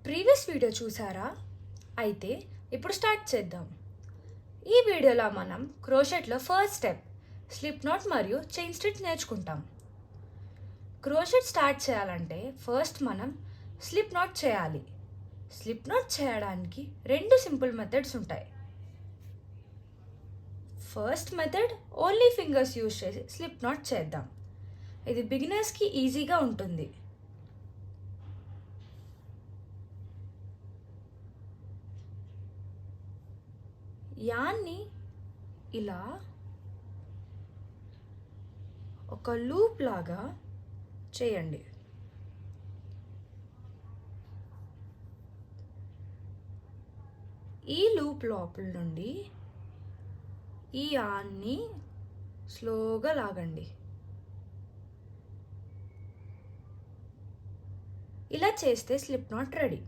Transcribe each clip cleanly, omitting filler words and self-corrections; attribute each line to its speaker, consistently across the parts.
Speaker 1: Previous video చూసారా? అయితే ఇప్పుడు స్టార్ట్ చేద్దాం. ఈ వీడియోలో మనం క్రోషెట్లో ఫస్ట్ స్టెప్ స్లిప్ నాట్ మరియు చైన్ స్టిచ్ నేర్చుకుంటాం. క్రోషెట్ స్టార్ట్ చేయాలంటే ఫస్ట్ మనం స్లిప్ నాట్ చేయాలి. స్లిప్ నాట్ చేయడానికి రెండు సింపుల్ మెథడ్స్ ఉంటాయి. First method only fingers use చేసి స్లిప్ నాట్ చేద్దాం. ఇది బిగినర్స్కి ఈజీగా ఉంటుంది. యాన్ని ఇలా ఒక లూప్ లాగా చేయండి. ఈ లూప్ లోపల నుండి ఈ యాన్ని స్లోగా లాగండి. ఇలా చేస్తే స్లిప్ నాట్ రెడీ.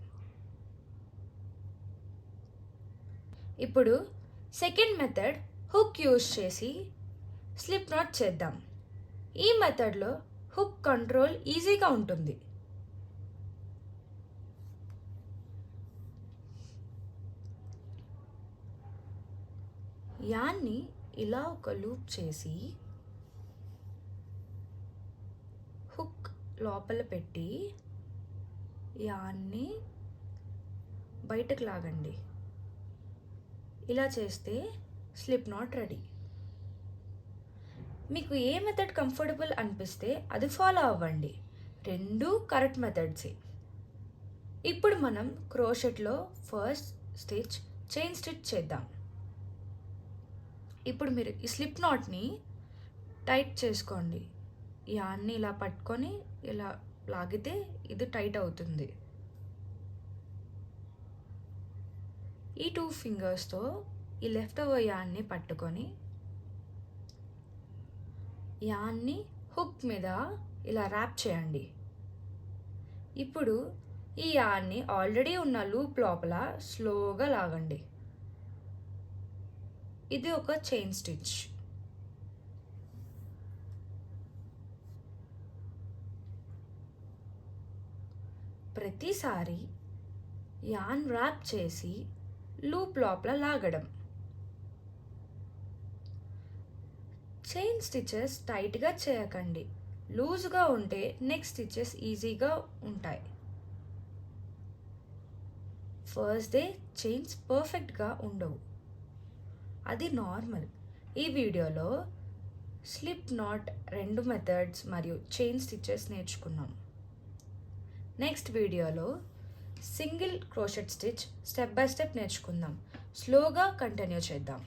Speaker 1: ఇప్పుడు సెకండ్ మెథడ్ హుక్ యూజ్ చేసి స్లిప్ నాట్ చేద్దాం. ఈ మెథడ్లో హుక్ కంట్రోల్ ఈజీగా ఉంటుంది. యాన్ని ఇలా ఒక లూప్ చేసి హుక్ లోపల పెట్టి యాన్ని బయటకు లాగండి. ఇలా చేస్తే స్లిప్ నాట్ రెడీ. మీకు ఏ మెథడ్ కంఫర్టబుల్ అనిపిస్తే అది ఫాలో అవ్వండి. రెండు కరెక్ట్ మెథడ్సే. ఇప్పుడు మనం క్రోషెట్లో ఫస్ట్ స్టిచ్ చైన్ స్టిచ్ చేద్దాం. ఇప్పుడు మీరు ఈ స్లిప్ నాట్ని టైట్ చేసుకోండి. యాన్ని ఇలా పట్టుకొని ఇలా లాగితే ఇది టైట్ అవుతుంది. ఈ 2 ఫింగర్స్తో ఈ లెఫ్ట్ ఓవర్ యాన్ని పట్టుకొని యాన్ని హుక్ మీద ఇలా ర్యాప్ చేయండి. ఇప్పుడు ఈ యాన్ని ఆల్రెడీ ఉన్న లూప్ లోపల స్లోగా లాగండి. ఇది ఒక చైన్ స్టిచ్. ప్రతిసారి యాన్ ర్యాప్ చేసి లూప్ లోపల లాగడం. చైన్ స్టిచెస్ టైట్గా చేయకండి. లూజ్గా ఉంటే నెక్స్ట్ స్టిచెస్ ఈజీగా ఉంటాయి. ఫస్ట్ డే చైన్స్ పర్ఫెక్ట్గా ఉండవు, అది నార్మల్. ఈ వీడియోలో స్లిప్ నాట్ రెండు మెథడ్స్ మరియు చైన్ స్టిచెస్ నేర్చుకున్నాం. నెక్స్ట్ వీడియోలో single crochet stitch step by step నేర్చుకుందాం. స్లోగా కంటిన్యూ చేద్దాం.